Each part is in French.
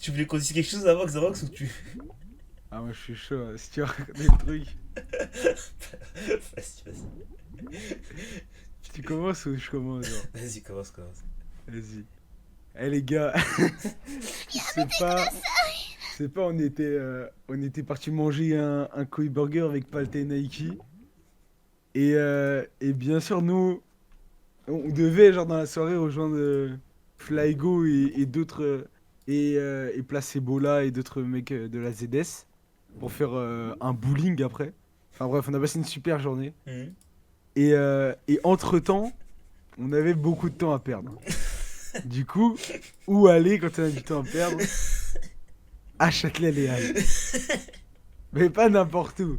Tu voulais qu'on dise quelque chose avant Xerox ou tu. Ah, moi je suis chaud, hein. Si tu racontes des trucs, Vas-y, vas-y. tu commences ou je commence, genre. Vas-y, commence, commence. Vas-y. Eh les gars, c'est pas. C'est pas, on était parti manger un koi burger avec Palte et Nike. Et bien sûr, nous, on devait, genre, dans la soirée, rejoindre Flygo et d'autres. Et Placebola et d'autres mecs de la ZS pour faire un bowling après. Enfin bref, on a passé une super journée. Mhm. Et entre-temps, on avait beaucoup de temps à perdre. Du coup, où aller quand on a du temps à perdre? À Châtelet-Les Halles. Mais pas n'importe où.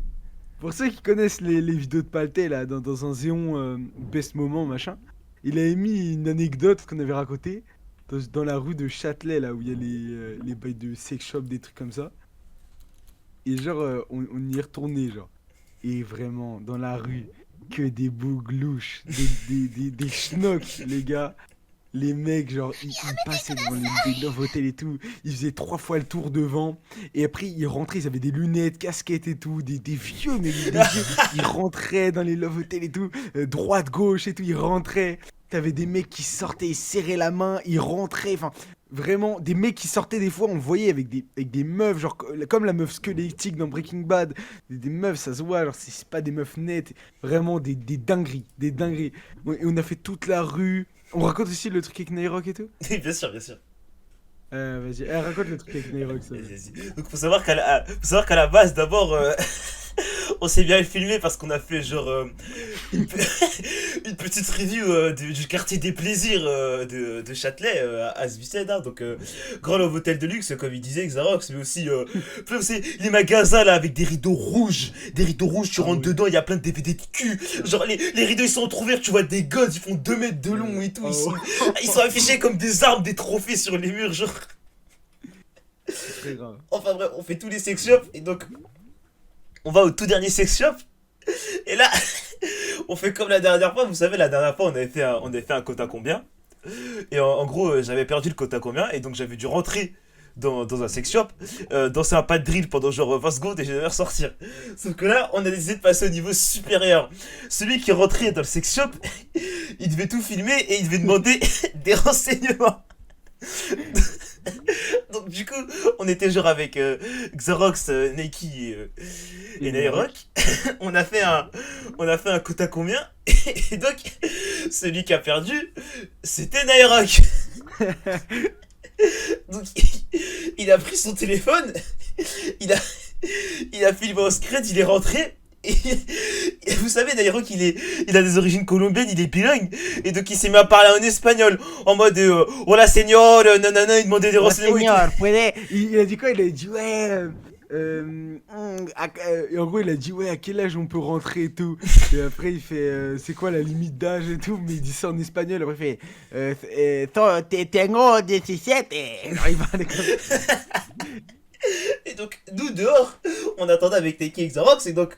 Pour ceux qui connaissent les vidéos de Paltais, là, dans un Zéon Best Moment, machin, il avait mis une anecdote qu'on avait racontée dans la rue de Châtelet, là, où il y a les bails de sex shop, des trucs comme ça. Et genre, on y est retourné, genre. Et vraiment, dans la rue, que des bouglouches, des schnocks, les gars. Les mecs, genre, ils passaient devant les Love Hotel et tout. Ils faisaient 3 fois le tour devant. Et après, ils rentraient, ils avaient des lunettes, casquettes et tout. Des vieux, mais des vieux. Ils rentraient dans les Love Hotel et tout. Droite, gauche et tout, ils rentraient. T'avais des mecs qui sortaient, ils serraient la main, ils rentraient. Enfin, vraiment, des mecs qui sortaient des fois, on le voyait avec des meufs, genre, comme la meuf squelettique dans Breaking Bad. Des meufs, ça se voit, genre, c'est pas des meufs nettes. Vraiment, des dingueries, des dingueries. Et on a fait toute la rue. On raconte aussi le truc avec Nairok et tout? Bien sûr, bien sûr. Vas-y, raconte le truc avec Nairok, ça. Vas-y, vas-y. Donc, faut savoir qu'à la base, d'abord, on s'est bien filmé parce qu'on a fait genre une, pe- une petite review du quartier des plaisirs de Châtelet à Asvicenne, hein. Donc grand love hôtel de luxe comme il disait Xarox, mais aussi plein aussi les magasins là avec des rideaux rouges, tu Ah rentres oui. dedans, il y a plein de DVD de cul, genre les rideaux ils sont entrouverts, tu vois des gosses, ils font 2 mètres de long et tout, Oh, ils sont affichés comme des armes, des trophées sur les murs, genre. c'est très grave. Enfin bref, on fait tous les sex shops et donc on va au tout dernier sex shop. Et là, on fait comme la dernière fois. Vous savez, la dernière fois, on avait fait un quota combien. Et en gros, j'avais perdu le quota combien. Et donc, j'avais dû rentrer dans un sex shop, danser un pas de drill pendant genre 20 secondes et je devais ressortir. Sauf que là, on a décidé de passer au niveau supérieur. Celui qui rentrait dans le sex shop, il devait tout filmer et il devait demander des renseignements. Donc du coup, on était genre avec Xerox, Nike Et et Nairok. Nairok. On a fait un quota combien. Et donc, celui qui a perdu, c'était Nairok. Donc il a pris son téléphone, il a, il a filmé au scred, il est rentré. Et vous savez, Nairok, il a des origines colombiennes, il est bilingue. Et donc il s'est mis à parler en espagnol. En mode, hola señor, nanana, il demandait des Oh, renseignements et tout. Seigneur, puede. Il a dit quoi? Il a dit, ouais. Et en gros, il a dit, ouais, à quel âge on peut rentrer et tout. Et après, il fait, c'est quoi la limite d'âge et tout. Mais il dit ça en espagnol. Après, il fait, tengo 17. Genre, il parlait comme ça. Et donc, nous dehors, on attendait avec Nike et Xerox. Et donc,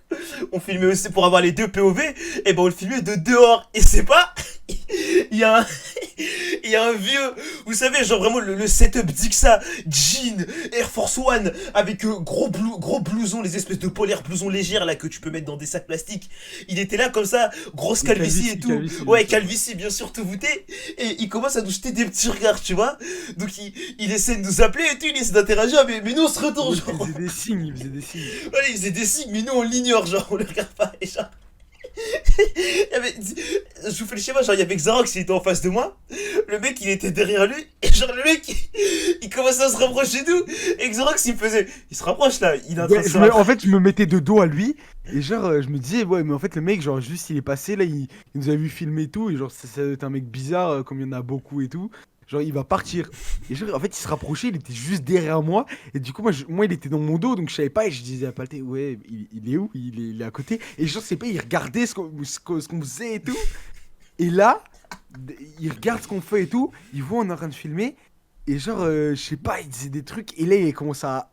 on filmait aussi pour avoir les deux POV. Et ben, on le filmait de dehors. Et c'est pas. Il y a un. Il y a un vieux, vous savez, genre vraiment le setup Dixa, jean, Air Force One, avec gros blouson, les espèces de polaires blousons légères là que tu peux mettre dans des sacs plastiques. Il était là comme ça, grosse Et calvitie et calvitie, tout. calvitie, bien Ouais, sûr. calvitie, bien sûr, tout voûté. Et il commence à nous jeter des petits regards, tu vois. Donc il essaie de nous appeler et tout, il essaie d'interagir, mais nous on se retourne, Ouais, il genre. faisait des signes, il faisait des signes. Voilà, il faisait des signes, mais nous on l'ignore, genre, on le regarde pas, et genre. Il y avait, je vous fais le schéma, genre il y avait Xarox, il était en face de moi, le mec il était derrière lui, et genre le mec il commençait à se rapprocher de nous, et Xarox il se rapproche là, il est en train de Ouais, se en rapprocher. fait, je me mettais de dos à lui. Et genre, je me disais, ouais, mais en fait, le mec, genre, juste, il est passé, là, il nous a vu filmer et tout. Et genre, ça doit être un mec bizarre, comme il y en a beaucoup et tout. Genre, il va partir. Et genre, en fait, il se rapprochait, il était juste derrière moi. Et du coup, moi il était dans mon dos, donc je savais pas. Et je disais à Palté, ouais, il est où? Il est à côté. Et genre, c'est pas, il regardait ce qu'on faisait et tout. Et là, il regarde ce qu'on fait et tout. Il voit, on est en train de filmer. Et genre, je sais pas, il disait des trucs. Et là, il commence à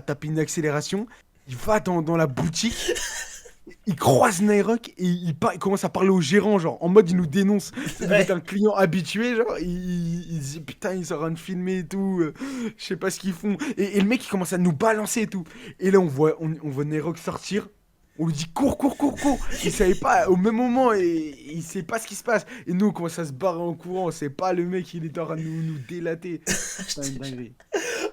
taper une accélération. Il va dans la boutique. il croise Nairok et il commence à parler au gérant, genre, en mode il nous dénonce. Ça devait Ouais. être un client habitué, genre, il dit putain, ils sont en train de filmer et tout, je sais pas ce qu'ils font. Et le mec, il commence à nous balancer et tout. Et là, on voit Nairok sortir. On lui dit cours, cours, cours, cours. Il savait pas au même moment et il sait pas ce qui se passe. Et nous, on commence à se barrer en courant. C'est pas le mec, il est en train de nous délater. Putain, une dinguerie.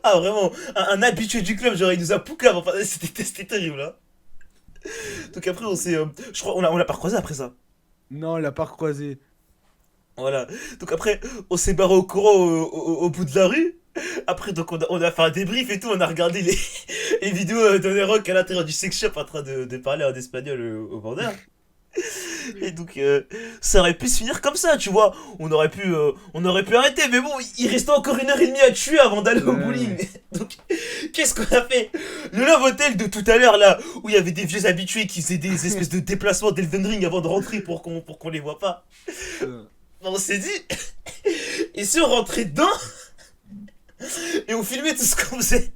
Ah, vraiment, un habitué du club, genre, il nous a poucave. Enfin, c'était terrible, là. Donc après, on s'est. Je crois, on l'a pas recroisé après ça. Non, on l'a pas recroisé. Voilà. Donc après, on s'est barré au courant au bout de la rue. Après, donc on a fait un débrief et tout. On a regardé les vidéos de Nerok à l'intérieur du sex shop en train de parler en espagnol au vendeur. Et donc, ça aurait pu se finir comme ça, tu vois. On aurait pu arrêter, mais bon, il restait encore 1 heure et demie à tuer avant d'aller au Ouais. bowling. Donc, qu'est-ce qu'on a fait? Le Love Hotel de tout à l'heure, là, où il y avait des vieux habitués qui faisaient des espèces de déplacements d'Elden Ring avant de rentrer pour qu'on les voit pas. On s'est dit, et si on rentrait dedans et on filmait tout ce qu'on faisait?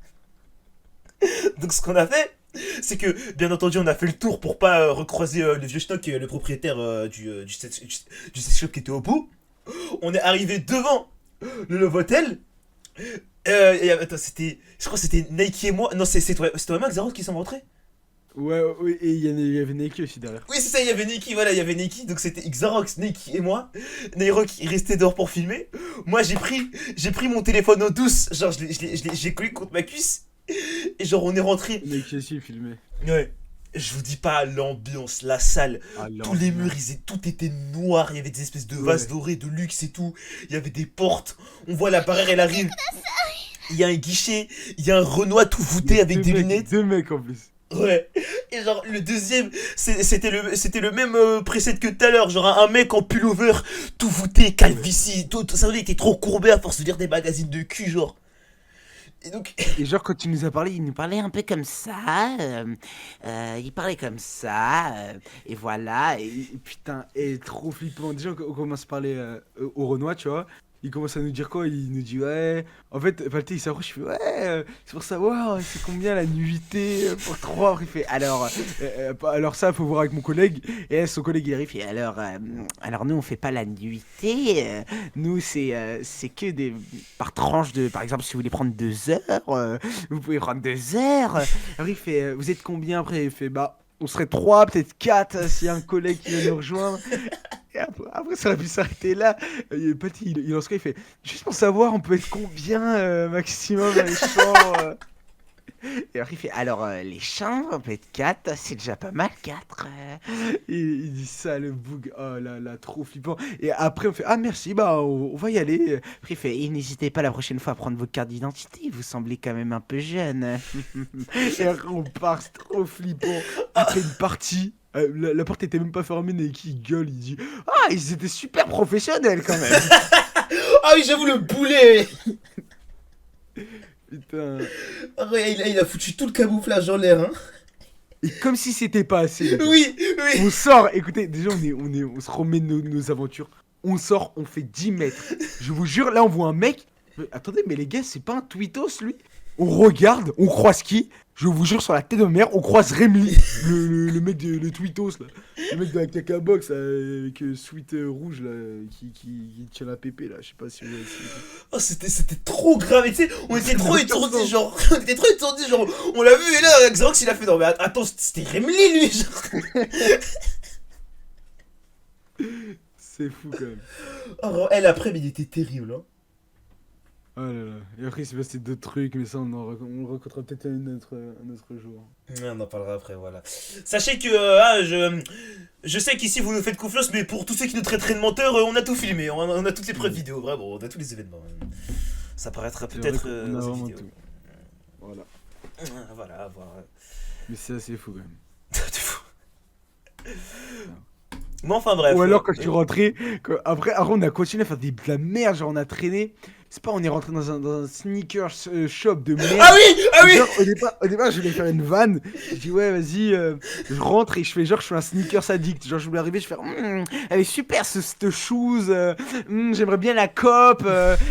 Donc, ce qu'on a fait, c'est que, bien entendu, on a fait le tour pour pas recroiser le vieux schnock, le propriétaire du sex shop qui était au bout. On est arrivé devant le Love Hotel. Attends, je crois que c'était Nike et moi. Non, c'est toi et moi, Xaros, qui sont rentrés. Ouais, ouais, et il y avait Nike aussi derrière. Oui, c'est ça, il y avait Nike, voilà, il y avait Nike, donc c'était Xarox, Nike et moi. Nairok, il restait dehors pour filmer. Moi, j'ai pris mon téléphone en douce, genre, j'ai collé contre ma cuisse. Et genre, on est rentré. Nike aussi filmé. Ouais. Je vous dis pas l'ambiance, la salle, Ah, tous les murs, tout était noir, il y avait des espèces de vases Ouais. dorés, de luxe et tout. Il y avait des portes, on voit la barrière, elle arrive. Il y a un guichet, il y a un Renoir tout voûté avec des lunettes. Deux mecs en plus. Ouais. Et genre, le deuxième, c'était le même preset que tout à l'heure. Genre, un mec en pullover, tout voûté, calvitie, tout ça, il était trop courbé à force de lire des magazines de cul, genre. Et donc, Et genre, quand tu nous as parlé, il nous parlait un peu comme ça. Il parlait comme ça. Et voilà. Et putain, et trop flippant. Déjà, on commence à parler au Renoir, tu vois. Il commence à nous dire quoi? Il nous dit, ouais. En fait, Valté, il s'approche, il fait, ouais, c'est pour savoir, c'est combien la nuitée pour 3. Il fait, alors ça, faut voir avec mon collègue. Et là, son collègue, il arrive, il fait, alors nous, on fait pas la nuitée. Nous, c'est que des. Par tranche de. Par exemple, si vous voulez prendre 2 heures, vous pouvez prendre 2 heures. Alors, il fait, vous êtes combien après? Il fait, bah. On serait 3, peut-être 4 s'il y a un collègue qui vient nous rejoindre. Et après, ça aurait pu s'arrêter là. Petit, il lance quoi? Il fait juste pour savoir, on peut être combien maximum dans les chambres. Et après, il fait alors, les chambres, on peut être 4, c'est déjà pas mal, 4. Et il dit ça, le boug. Oh là là, trop flippant. Et après, on fait ah, merci, bah, on va y aller. Après, il fait et n'hésitez pas la prochaine fois à prendre vos cartes d'identité, vous semblez quand même un peu jeune. Et après, on part, c'est trop flippant. Après une partie. La porte était même pas fermée, Neki il gueule, il dit ah, ils étaient super professionnels quand même. ah oui, j'avoue, le boulet. Putain. Ah ouais, il a foutu tout le camouflage en l'air, hein. Et comme si c'était pas assez. Les gars. Oui, oui. On sort, écoutez, déjà on se remet nos aventures. On sort, on fait 10 mètres. Je vous jure, là on voit un mec. Attendez, mais les gars, c'est pas un tweetos lui? On regarde, on croise qui? Je vous jure, sur la tête de ma mère, on croise Rémi, le mec de le tweetos là. Le mec de la caca box avec sweat rouge là, qui tient la pépé là. Je sais pas si vous. Oh, c'était trop grave, et tu sais, on était trop Ouais, étourdis, genre, on l'a vu, et là, Xerox, il a fait, non, mais attends, c'était Remly, lui, genre. C'est fou quand même. Oh, elle, après, mais il était terrible, hein. Oh là là. Et après, il s'est passé d'autres trucs, mais ça, on le rencontrera peut-être un autre jour. Ouais, on en parlera après, voilà. Sachez que, je sais qu'ici, vous nous faites confiance, mais pour tous ceux qui nous traiteraient de menteurs, on a tout filmé, on a toutes les preuves vidéo, vraiment, on a tous les événements. Ça paraîtra C'est peut-être vrai qu'on a dans cette vraiment vidéo. tout. Voilà. Voilà, à voir. Mais c'est assez fou quand même. C'est fou. Mais enfin, bref. Ou alors quand je suis rentré, après on a continué à faire de la merde, genre on a traîné. C'est pas, on est rentré dans un sneaker shop de merde. Ah oui, ah oui. Genre, au départ, je voulais faire une vanne. Je dis ouais, vas-y, je rentre et je fais genre je suis un sneakers addict. Genre je voulais arriver, je fais elle est super cette shoes. J'aimerais bien la cop.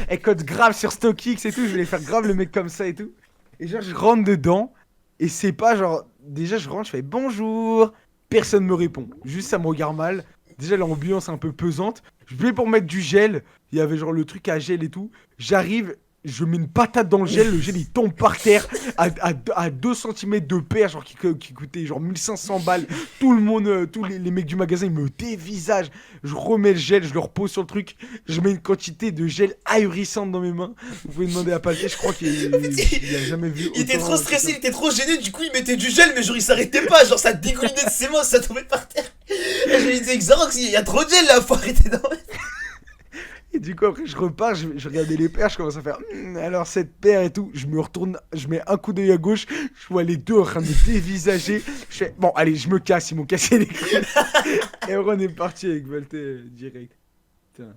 Elle code grave sur StockX et tout. Je voulais faire grave le mec comme ça et tout. Et genre je rentre dedans et c'est pas genre déjà je rentre, je fais bonjour. Personne me répond. Juste, ça me regarde mal. Déjà, l'ambiance est un peu pesante. Je vais pour mettre du gel. Il y avait genre le truc à gel et tout. J'arrive, je mets une patate dans le gel. Le gel, il tombe par terre à 2 cm de paire, genre qui coûtait genre 1500 balles. Tout le monde, tous les mecs du magasin, ils me dévisagent. Je remets le gel, je le repose sur le truc. Je mets une quantité de gel ahurissante dans mes mains. Vous pouvez demander à Palté, je crois qu'il a jamais vu. Il était autant, trop stressé, il était trop gêné, du coup il mettait du gel, mais genre il s'arrêtait pas, genre ça dégoulinait de ses mains, ça tombait par terre. Et je lui disais, Xarox, il y a trop de gel là, faut arrêter d'en mettre. Et du coup, après, je repars, je regardais les paires, je commence à faire alors cette paire et tout. Je me retourne, je mets un coup d'œil à gauche, je vois les deux en train de me dévisager. Je fais bon, allez, je me casse, ils m'ont cassé les couilles. Et on est parti avec Valté direct. Putain.